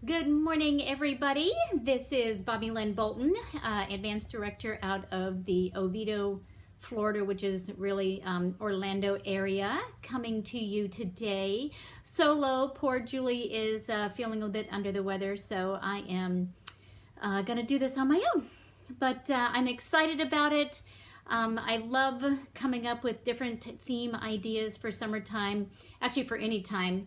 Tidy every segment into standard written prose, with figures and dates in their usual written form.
Good morning, everybody. This is Bobbi Lynn Bolton, Advanced Director out of the Oviedo, Florida, which is really Orlando area, coming to you today. Solo, poor Julie is feeling a bit under the weather, so I am going to do this on my own. But I'm excited about it. I love coming up with different theme ideas for summertime, actually for any time.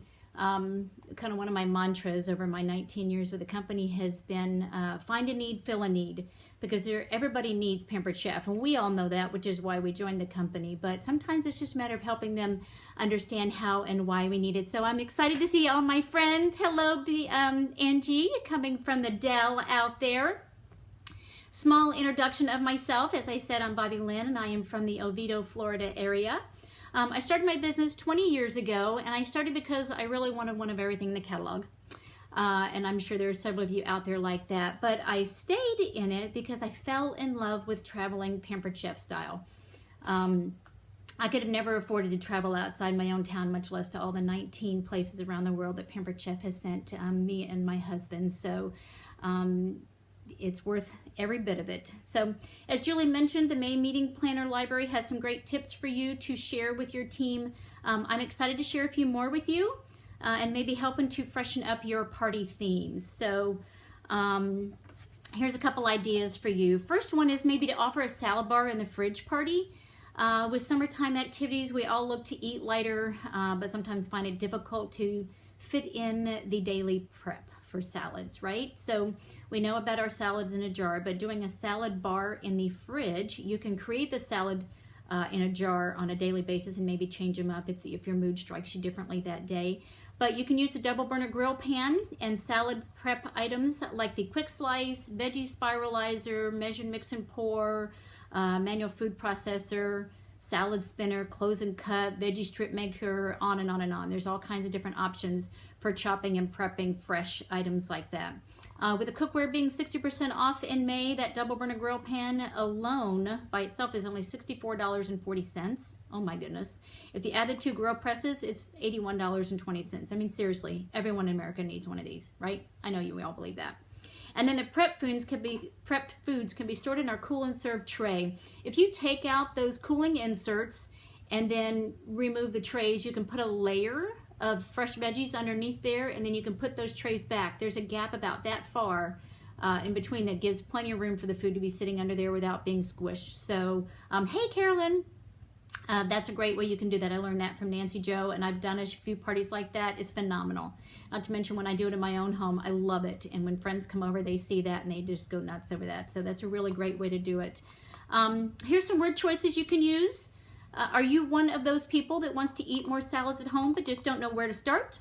Kind of one of my mantras over my 19 years with the company has been find a need, fill a need, because everybody needs Pampered Chef, and we all know that, which is why we joined the company. But sometimes it's just a matter of helping them understand how and why we need it. So I'm excited to see all my friends. Hello, Angie, coming from the Dell out there. Small introduction of myself. As I said, I'm Bobbi Lynn, and I am from the Oviedo, Florida area. I started my business 20 years ago, and I started because I really wanted one of everything in the catalog. And I'm sure there are several of you out there like that. But I stayed in it because I fell in love with traveling Pampered Chef style. I could have never afforded to travel outside my own town, much less to all the 19 places around the world that Pampered Chef has sent me and my husband. So it's worth every bit of it. So as Julie mentioned, the May Meeting Planner Library has some great tips for you to share with your team. I'm excited to share a few more with you and maybe helping to freshen up your party themes. So here's a couple ideas for you. First one is maybe to offer a salad bar in the fridge party. With summertime activities, we all look to eat lighter, but sometimes find it difficult to fit in the daily prep for salads, right? So we know about our salads in a jar, but doing a salad bar in the fridge, you can create the salad in a jar on a daily basis and maybe change them up if your mood strikes you differently that day. But you can use a double burner grill pan and salad prep items like the quick slice, veggie spiralizer, measure, mix and pour, manual food processor, salad spinner, close and cut, veggie strip maker, on and on and on. There's all kinds of different options for chopping and prepping fresh items like that. With the cookware being 60% off in May, that double burner grill pan alone by itself is only $64.40. Oh my goodness. If you add the two grill presses, it's $81.20. I mean, seriously, everyone in America needs one of these, right? I know we all believe that. And then the prepped foods can be stored in our cool and serve tray. If you take out those cooling inserts and then remove the trays, you can put a layer of fresh veggies underneath there, and then you can put those trays back. There's a gap about that far in between that gives plenty of room for the food to be sitting under there without being squished. So, hey Carolyn, that's a great way you can do that. I learned that from Nancy Jo, and I've done a few parties like that. It's phenomenal. Not to mention when I do it in my own home, I love it. And when friends come over, they see that and they just go nuts over that. So that's a really great way to do it. Here's some word choices you can use. Are you one of those people that wants to eat more salads at home but just don't know where to start?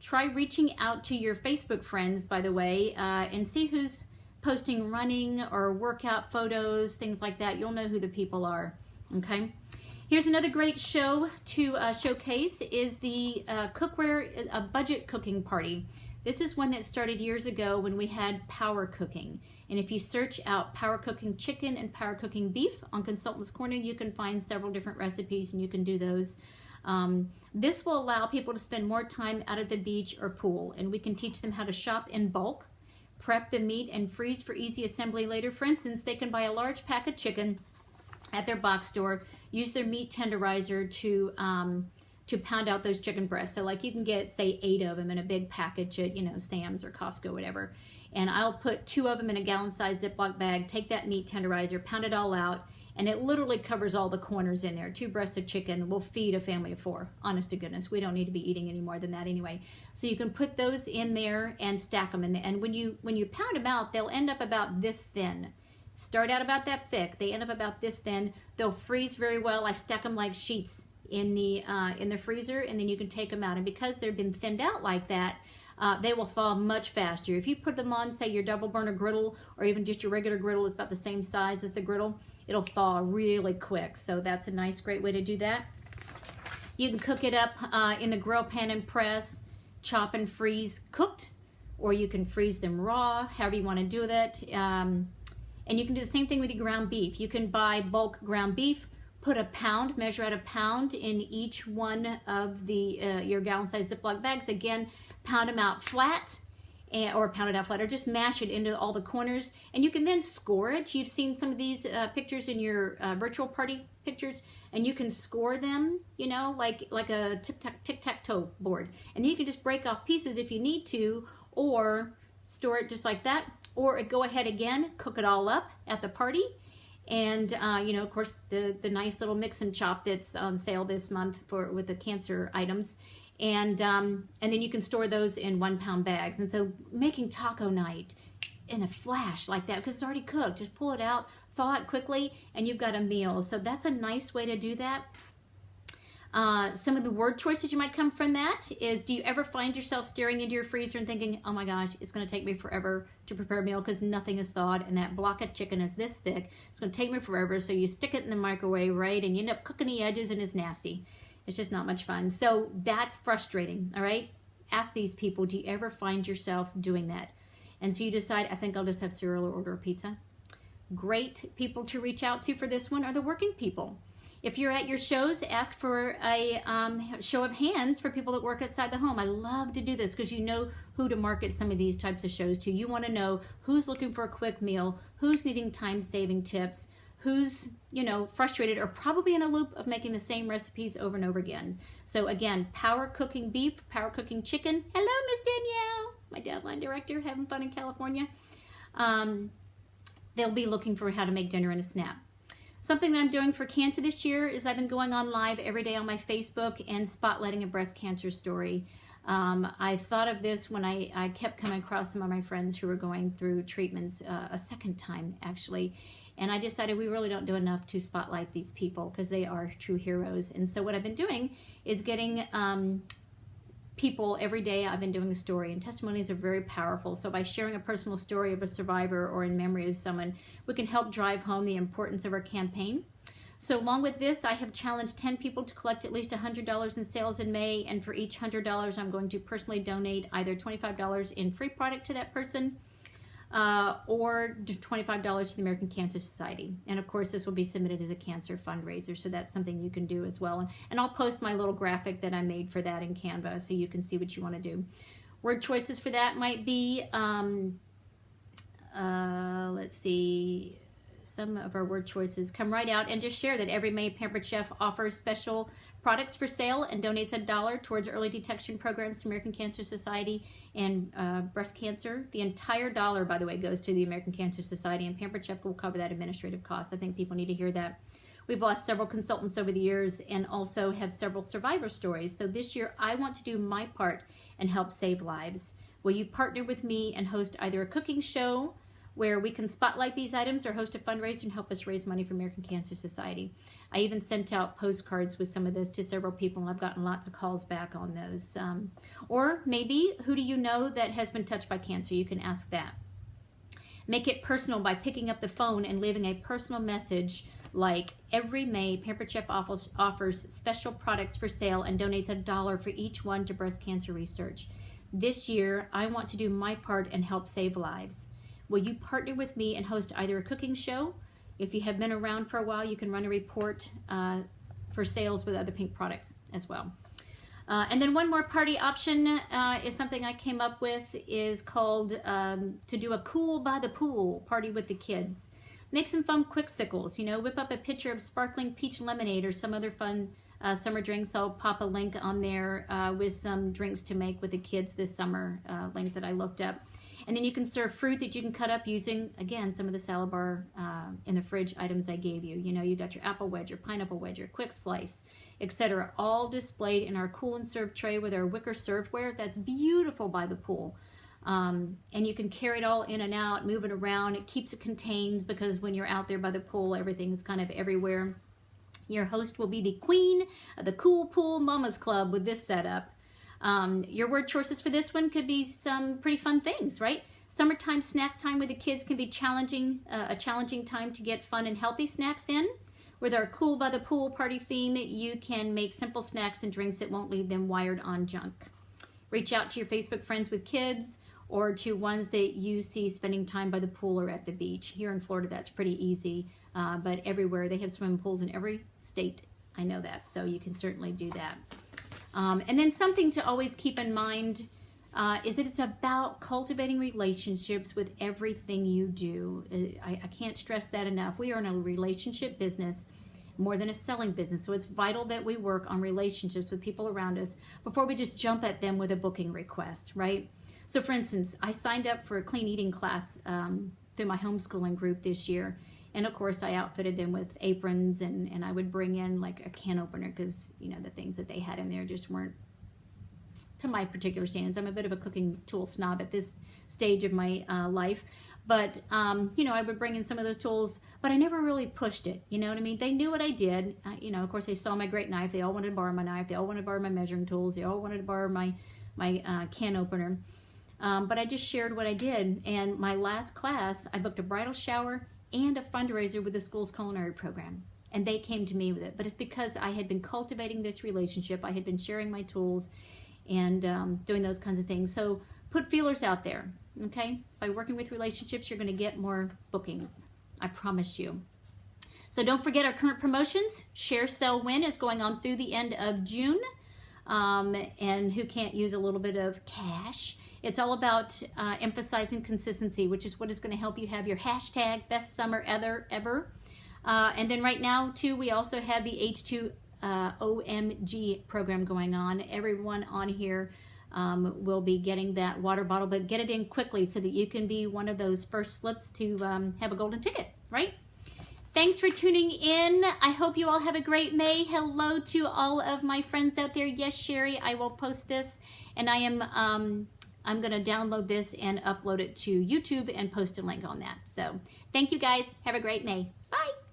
Try reaching out to your Facebook friends, by the way, and see who's posting running or workout photos, things like that. You'll know who the people are, okay? Here's another great show to showcase is the cookware, a budget cooking party. This is one that started years ago when we had power cooking. And if you search out power cooking chicken and power cooking beef on Consultant's Corner, you can find several different recipes and you can do those. This will allow people to spend more time out at the beach or pool, and we can teach them how to shop in bulk, prep the meat, and freeze for easy assembly later. For instance, they can buy a large pack of chicken at their box store, use their meat tenderizer to pound out those chicken breasts. So like you can get, say, 8 of them in a big package at, Sam's or Costco, whatever. And I'll put 2 of them in a gallon-sized Ziploc bag, take that meat tenderizer, pound it all out, and it literally covers all the corners in there. 2 breasts of chicken will feed a family of 4. Honest to goodness, we don't need to be eating any more than that anyway. So you can put those in there and stack them in there. And when you pound them out, they'll end up about this thin. Start out about that thick. They end up about this thin. They'll freeze very well. I stack them like sheets in the freezer, and then you can take them out. And because they've been thinned out like that, they will thaw much faster. If you put them on, say, your double burner griddle, or even just your regular griddle is about the same size as the griddle, it'll thaw really quick. So that's a nice, great way to do that. You can cook it up in the grill pan and press, chop and freeze cooked, or you can freeze them raw, however you want to do that. And you can do the same thing with your ground beef. You can buy bulk ground beef, put a pound, measure out a pound in each one of the your gallon-sized Ziploc bags. Again, pound them out flat, or pounded out flat, or just mash it into all the corners, and you can then score it. You've seen some of these pictures in your virtual party pictures, and you can score them, you know, like a tic-tac-toe board, and then you can just break off pieces if you need to, or store it just like that, or go ahead again, cook it all up at the party. And you know, of course, the nice little mix and chop that's on sale this month with the cancer items. And then you can store those in 1 pound bags. And so making taco night in a flash like that, because it's already cooked, just pull it out, thaw it quickly, and you've got a meal. So that's a nice way to do that. Some of the word choices you might come from that is, do you ever find yourself staring into your freezer and thinking, oh my gosh, it's going to take me forever to prepare a meal because nothing is thawed, and that block of chicken is this thick, it's going to take me forever. So you stick it in the microwave, right, and you end up cooking the edges, and it's nasty. It's just not much fun. So that's frustrating, all right? Ask these people, do you ever find yourself doing that? And so you decide, I think I'll just have cereal or order a pizza. Great people to reach out to for this one are the working people. If you're at your shows, ask for a show of hands for people that work outside the home. I love to do this because you know who to market some of these types of shows to. You want to know who's looking for a quick meal, who's needing time-saving tips, who's, you know, frustrated or probably in a loop of making the same recipes over and over again. So again, power cooking beef, power cooking chicken. Hello, Miss Danielle, my deadline director, having fun in California. They'll be looking for how to make dinner in a snap. Something that I'm doing for cancer this year is I've been going on live every day on my Facebook and spotlighting a breast cancer story. I thought of this when I kept coming across some of my friends who were going through treatments a second time, actually. And I decided we really don't do enough to spotlight these people because they are true heroes. And so what I've been doing is getting people every day. I've been doing a story, and testimonies are very powerful. So by sharing a personal story of a survivor or in memory of someone, we can help drive home the importance of our campaign. So along with this, I have challenged 10 people to collect at least $100 in sales in May. And for each $100, I'm going to personally donate either $25 in free product to that person, or $25 to the American Cancer Society. And of course, this will be submitted as a cancer fundraiser, so that's something you can do as well. And I'll post my little graphic that I made for that in Canva, so you can see what you want to do. Word choices for that might be, let's see, some of our word choices. Come right out and just share that every May Pampered Chef offers special products for sale and donates $1 towards early detection programs to American Cancer Society and breast cancer. The entire dollar, by the way, goes to the American Cancer Society, and Pampered Chef will cover that administrative cost. I think people need to hear that. We've lost several consultants over the years and also have several survivor stories. So this year, I want to do my part and help save lives. Will you partner with me and host either a cooking show where we can spotlight these items, or host a fundraiser and help us raise money for American Cancer Society? I even sent out postcards with some of those to several people, and I've gotten lots of calls back on those. Or maybe, who do you know that has been touched by cancer? You can ask that. Make it personal by picking up the phone and leaving a personal message like, every May, Pampered Chef offers special products for sale and donates $1 for each one to breast cancer research. This year, I want to do my part and help save lives. Will you partner with me and host either a cooking show? If you have been around for a while, you can run a report for sales with other pink products as well. And then one more party option is something I came up with, is called to do a cool by the pool party with the kids. Make some fun quicksicles, you know, whip up a pitcher of sparkling peach lemonade or some other fun summer drinks. I'll pop a link on there with some drinks to make with the kids this summer, link that I looked up. And then you can serve fruit that you can cut up using, again, some of the salad bar in the fridge items I gave you. You know, you got your apple wedge, your pineapple wedge, your quick slice, etc., all displayed in our cool and serve tray with our wicker serveware. That's beautiful by the pool. And you can carry it all in and out, move it around. It keeps it contained because when you're out there by the pool, everything's kind of everywhere. Your host will be the queen of the Cool Pool Mamas Club with this setup. Your word choices for this one could be some pretty fun things, right? Summertime snack time with the kids can be challenging, a challenging time to get fun and healthy snacks in. With our Cool by the Pool party theme, you can make simple snacks and drinks that won't leave them wired on junk. Reach out to your Facebook friends with kids, or to ones that you see spending time by the pool or at the beach. Here in Florida, that's pretty easy, but everywhere, they have swimming pools in every state. I know that, so you can certainly do that. And then something to always keep in mind is that it's about cultivating relationships with everything you do. I can't stress that enough. We are in a relationship business more than a selling business. So it's vital that we work on relationships with people around us before we just jump at them with a booking request, right? So for instance, I signed up for a clean eating class through my homeschooling group this year. And of course I outfitted them with aprons, and I would bring in like a can opener because, you know, the things that they had in there just weren't to my particular standards. I'm a bit of a cooking tool snob at this stage of my life. But, you know, I would bring in some of those tools, but I never really pushed it. You know what I mean? They knew what I did. You know, of course, they saw my great knife. They all wanted to borrow my knife. They all wanted to borrow my measuring tools. They all wanted to borrow my can opener. But I just shared what I did. And my last class, I booked a bridal shower and a fundraiser with the school's culinary program. And they came to me with it. But it's because I had been cultivating this relationship. I had been sharing my tools and doing those kinds of things. So put feelers out there, okay? By working with relationships, you're going to get more bookings. I promise you. So don't forget our current promotions. Share, Sell, Win is going on through the end of June. And who can't use a little bit of cash? It's all about emphasizing consistency, which is what is going to help you have your hashtag best summer ever. And then right now, too, we also have the H2 OMG program going on. Everyone on here will be getting that water bottle, but get it in quickly so that you can be one of those first slips to have a golden ticket, right? Thanks for tuning in. I hope you all have a great May. Hello to all of my friends out there. Yes, Sherry, I will post this, and I'm going to download this and upload it to YouTube and post a link on that. So thank you guys. Have a great May. Bye.